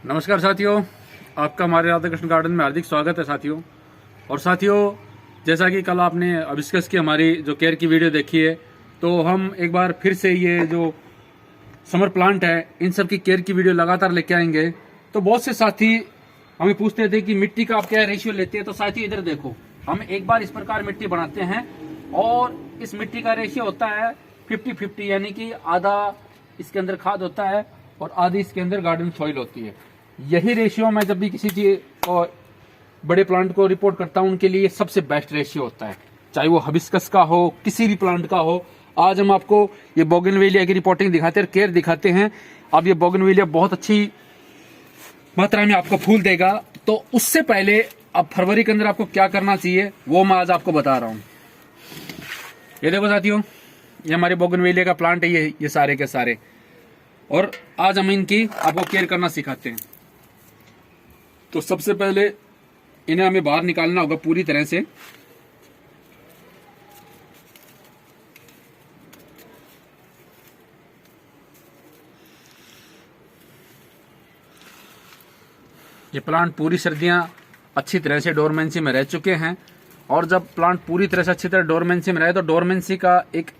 नमस्कार साथियों, आपका हमारे राधा कृष्ण गार्डन में हार्दिक स्वागत है साथियों। और साथियों, जैसा कि कल आपने अभिस्कस की हमारी जो केयर की वीडियो देखी है, तो हम एक बार फिर से ये जो समर प्लांट है इन सब की केयर की वीडियो लगातार लेके आएंगे। तो बहुत से साथी हमें पूछते थे कि मिट्टी का आप क्या रेशियो लेते हैं। तो साथियों इधर देखो, हम एक बार इस प्रकार मिट्टी बनाते हैं और इस मिट्टी का रेशियो होता है 50-50, यानी कि आधा इसके अंदर खाद होता है और आधी इसके अंदर गार्डन सॉइल होती है। यही रेशियो मैं जब भी किसी चीज और बड़े प्लांट को रिपोर्ट करता हूं, उनके लिए सबसे बेस्ट रेशियो होता है, चाहे वो हिबिस्कस का हो, किसी भी प्लांट का हो। आज हम आपको ये बोगनवेलिया की रिपोर्टिंग दिखाते हैं, केयर दिखाते हैं। अब ये बोगनवेलिया बहुत अच्छी मात्रा में आपको फूल देगा। तो उससे पहले अब फरवरी के अंदर आपको क्या करना चाहिए वो मैं आज आपको बता रहा हूं। ये देखो साथियों, ये हमारे बोगनवेलिया का प्लांट है, ये सारे के सारे। और आज हम इनकी आपको केयर करना सिखाते हैं। तो सबसे पहले इन्हें हमें बाहर निकालना होगा पूरी तरह से। ये प्लांट पूरी सर्दियां अच्छी तरह से डोरमेंसी में रह चुके हैं। और जब प्लांट पूरी तरह से अच्छी तरह डोरमेंसी में रहे तो डोरमेंसी का एक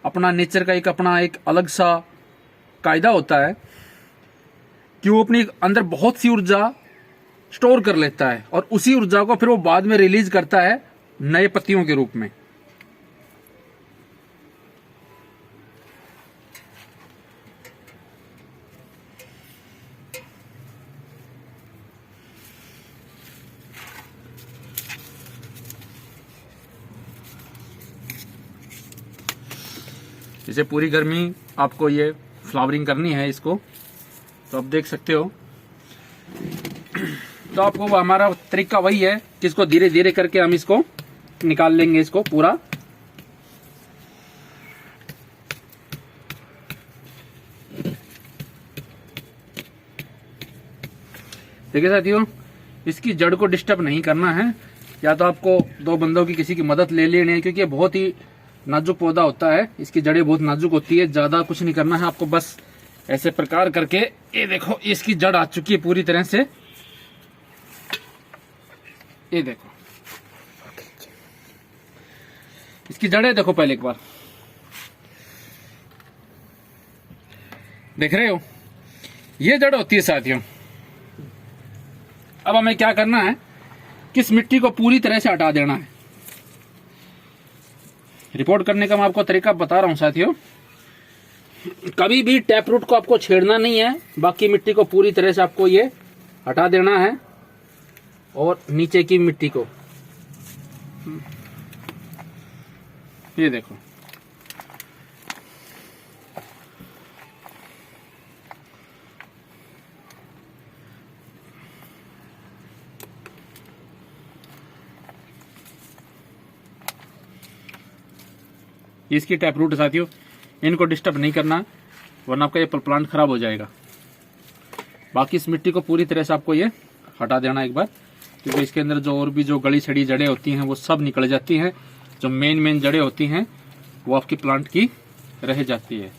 अपना नेचर का एक अपना एक अलग सा कायदा होता है कि वो अपनी अंदर बहुत सी ऊर्जा स्टोर कर लेता है और उसी ऊर्जा को फिर वो बाद में रिलीज करता है नए पत्तियों के रूप में। इसे पूरी गर्मी आपको ये फ्लावरिंग करनी है इसको, तो आप देख सकते हो। तो आपको हमारा तरीका वही है कि इसको धीरे धीरे करके हम इसको निकाल लेंगे, इसको पूरा। देखिए साथियों, इसकी जड़ को डिस्टर्ब नहीं करना है, या तो आपको दो बंदों की किसी की मदद ले लेनी है, क्योंकि ये बहुत ही नाजुक पौधा होता है, इसकी जड़ें बहुत नाजुक होती है। ज्यादा कुछ नहीं करना है आपको, बस ऐसे प्रकार करके ये देखो, इसकी जड़ आ चुकी है पूरी तरह से। ये देखो इसकी जड़ें देखो, पहले एक बार देख रहे हो, ये जड़ होती है साथियों। अब हमें क्या करना है, किस मिट्टी को पूरी तरह से हटा देना है। रिपोर्ट करने का मैं आपको तरीका बता रहा हूं साथियों। कभी भी टैप रूट को आपको छेड़ना नहीं है, बाकी मिट्टी को पूरी तरह से आपको ये हटा देना है। और नीचे की मिट्टी को ये देखो, इसकी टैप रूट साथियों, इनको डिस्टर्ब नहीं करना, वरना आपका ये प्लांट खराब हो जाएगा। बाकी इस मिट्टी को पूरी तरह से आपको ये हटा देना एक बार, क्योंकि इसके अंदर जो और भी जो गली सड़ी जड़ें होती हैं वो सब निकल जाती हैं। जो मेन जड़ें होती हैं वो आपकी प्लांट की रह जाती है।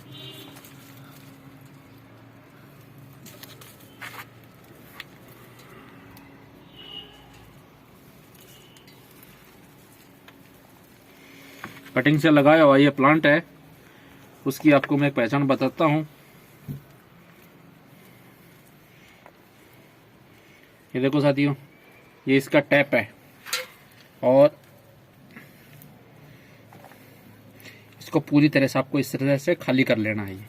कटिंग से लगाया हुआ ये प्लांट है, उसकी आपको मैं एक पहचान बताता हूं। ये देखो साथियों, ये इसका टैप है और इसको पूरी तरह से आपको इस तरह से खाली कर लेना है। ये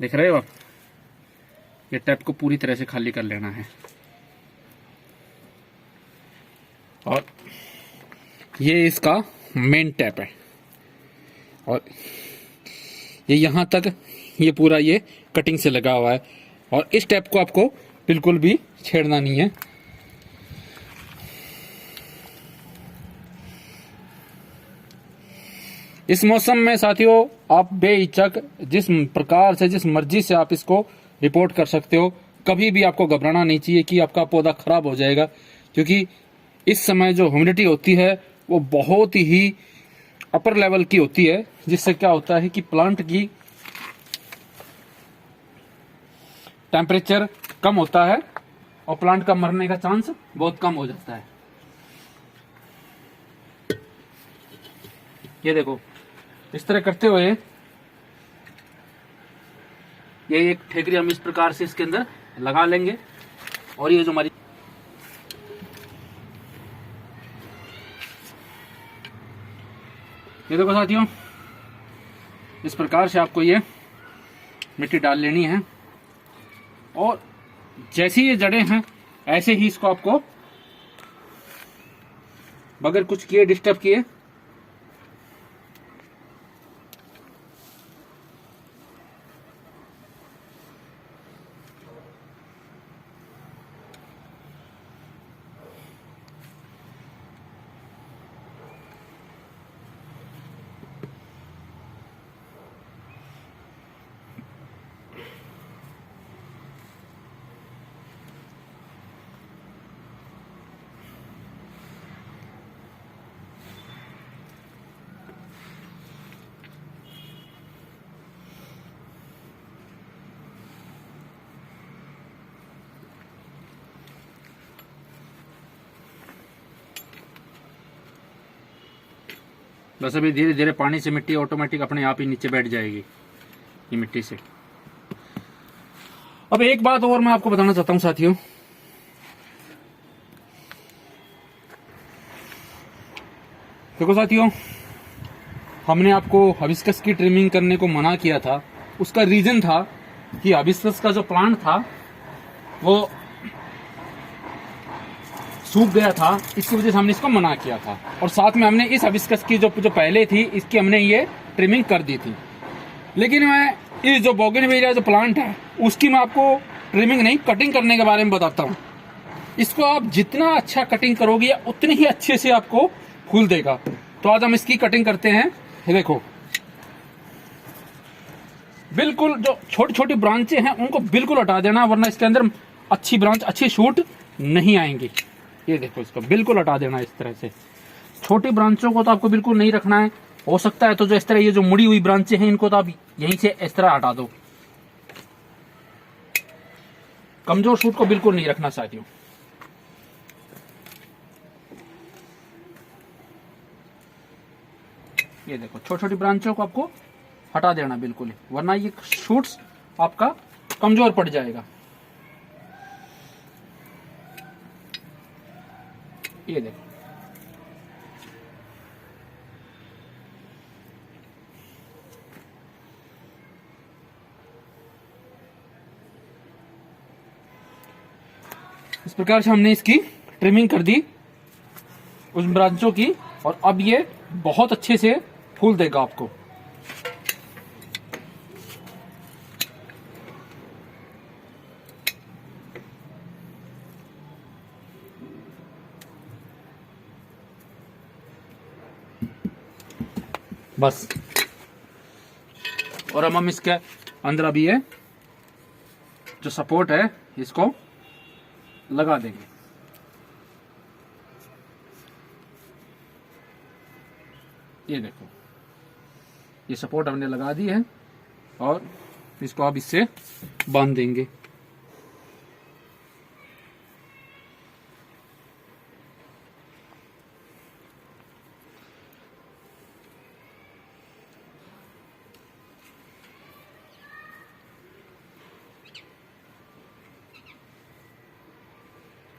देख रहे हो आप, ये टैप को पूरी तरह से खाली कर लेना है। और ये इसका मेन टैप है और ये यहां तक ये पूरा ये कटिंग से लगा हुआ है। और इस टैप को आपको बिल्कुल भी छेड़ना नहीं है। इस मौसम में साथियों आप बेहिचक जिस प्रकार से, जिस मर्जी से आप इसको रिपोर्ट कर सकते हो। कभी भी आपको घबराना नहीं चाहिए कि आपका पौधा खराब हो जाएगा, क्योंकि इस समय जो ह्यूमिडिटी होती है वो बहुत ही अपर लेवल की होती है, जिससे क्या होता है कि प्लांट की टेम्परेचर कम होता है और प्लांट का मरने का चांस बहुत कम हो जाता है। ये देखो, इस तरह करते हुए ये एक ठेकरी हम इस प्रकार से इसके अंदर लगा लेंगे और ये जो हमारी ये देखो साथियों, इस प्रकार से आपको ये मिट्टी डाल लेनी है और जैसी ये जड़ें हैं ऐसे ही इसको आपको बगैर कुछ किए, डिस्टर्ब किए, बस अभी धीरे धीरे पानी से मिट्टी ऑटोमेटिक अपने आप ही नीचे बैठ जाएगी ये मिट्टी से। अब एक बात और मैं आपको बताना चाहता हूं साथियों, देखो साथियों, हमने आपको हिबिस्कस की ट्रिमिंग करने को मना किया था। उसका रीजन था कि हिबिस्कस का जो प्लांट था वो सूख गया था, इसकी वजह से हमने इसको मना किया था। और साथ में हमने इस हिबिस्कस की जो पहले थी इसकी हमने ये ट्रिमिंग कर दी थी। लेकिन मैं इस जो बोगनविलिया जो प्लांट है उसकी मैं आपको ट्रिमिंग नहीं, कटिंग करने के बारे में बताता हूँ। इसको आप जितना अच्छा कटिंग करोगे उतने ही अच्छे से आपको फूल देगा। तो आज हम इसकी कटिंग करते हैं। ये देखो, बिल्कुल जो छोटी छोटी ब्रांचें हैं उनको बिल्कुल हटा देना, वरना इसके अंदर अच्छी ब्रांच, अच्छी शूट नहीं आएंगी। ये देखो, इसको बिल्कुल हटा देना इस तरह से। छोटी ब्रांचों को तो आपको बिल्कुल नहीं रखना है। हो सकता है तो जो इस तरह ये जो मुड़ी हुई ब्रांचें हैं इनको तो आप यहीं से इस तरह हटा दो। कमजोर शूट को बिल्कुल नहीं रखना साथियों। ये देखो, छोटी छोटी ब्रांचों को आपको हटा देना बिल्कुल, वरना ये शूट्स आपका कमजोर पड़ जाएगा। ये देखो, इस प्रकार से हमने इसकी ट्रिमिंग कर दी उस ब्रांचों की, और अब ये बहुत अच्छे से फूल देगा आपको। बस, और हम इसके अंदर अभी ये जो सपोर्ट है इसको लगा देंगे। ये देखो, ये सपोर्ट हमने लगा दी है और इसको अब इससे बांध देंगे।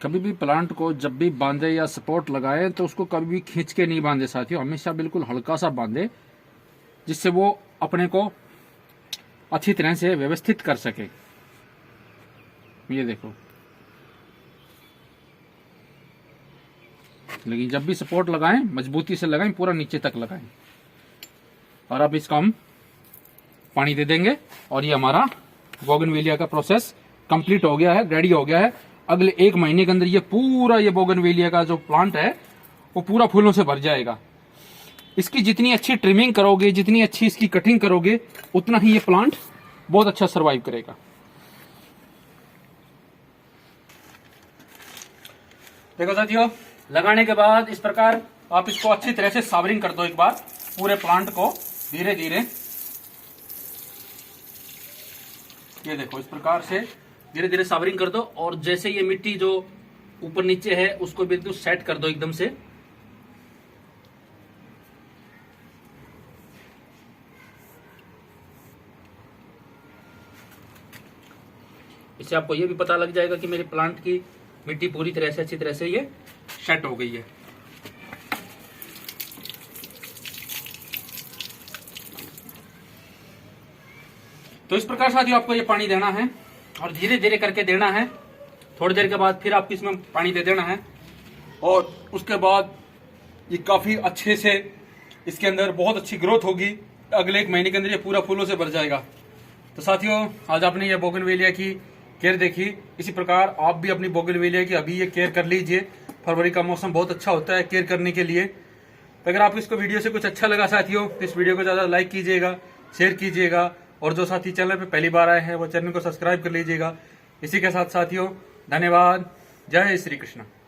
कभी भी प्लांट को जब भी बांधे या सपोर्ट लगाए तो उसको कभी भी खींच के नहीं बांधे साथियों, हमेशा बिल्कुल हल्का सा बांधे, जिससे वो अपने को अच्छी तरह से व्यवस्थित कर सके। ये देखो, लेकिन जब भी सपोर्ट लगाएं मजबूती से लगाएं, पूरा नीचे तक लगाएं। और अब इसको हम पानी दे देंगे और ये हमारा बोगनविलिया का प्रोसेस कंप्लीट हो गया है, रेडी हो गया है। अगले 1 महीने के अंदर ये पूरा ये बोगनविलिया का जो प्लांट है वो पूरा फूलों से भर जाएगा। इसकी जितनी अच्छी ट्रिमिंग करोगे, जितनी अच्छी इसकी कटिंग करोगे, उतना ही ये प्लांट बहुत अच्छा सरवाइव करेगा। देखो साथियों, लगाने के बाद इस प्रकार आप इसको अच्छी तरह से सावरिंग कर दो एक बार, पूरे प्लांट को धीरे धीरे। ये देखो, इस प्रकार से धीरे धीरे सावरिंग कर दो और जैसे ये मिट्टी जो ऊपर नीचे है उसको बिल्कुल सेट कर दो एकदम से। इससे आपको ये भी पता लग जाएगा कि मेरे प्लांट की मिट्टी पूरी तरह से अच्छी तरह से ये सेट हो गई है। तो इस प्रकार साथियों आपको ये पानी देना है और धीरे धीरे करके देना है। थोड़ी देर के बाद फिर आपको इसमें पानी दे देना है और उसके बाद ये काफी अच्छे से इसके अंदर बहुत अच्छी ग्रोथ होगी। अगले 1 महीने के अंदर ये पूरा फूलों से भर जाएगा। तो साथियों आज आपने ये बोगनवेलिया की केयर देखी। इसी प्रकार आप भी अपनी बोगनवेलिया की अभी ये केयर कर लीजिए। फरवरी का मौसम बहुत अच्छा होता है केयर करने के लिए। तो अगर आपको इसको वीडियो से कुछ अच्छा लगा साथियों तो इस वीडियो को ज़्यादा लाइक कीजिएगा, शेयर कीजिएगा और जो साथी चैनल पे पहली बार आए हैं वो चैनल को सब्सक्राइब कर लीजिएगा। इसी के साथ साथियों धन्यवाद। जय श्री कृष्ण।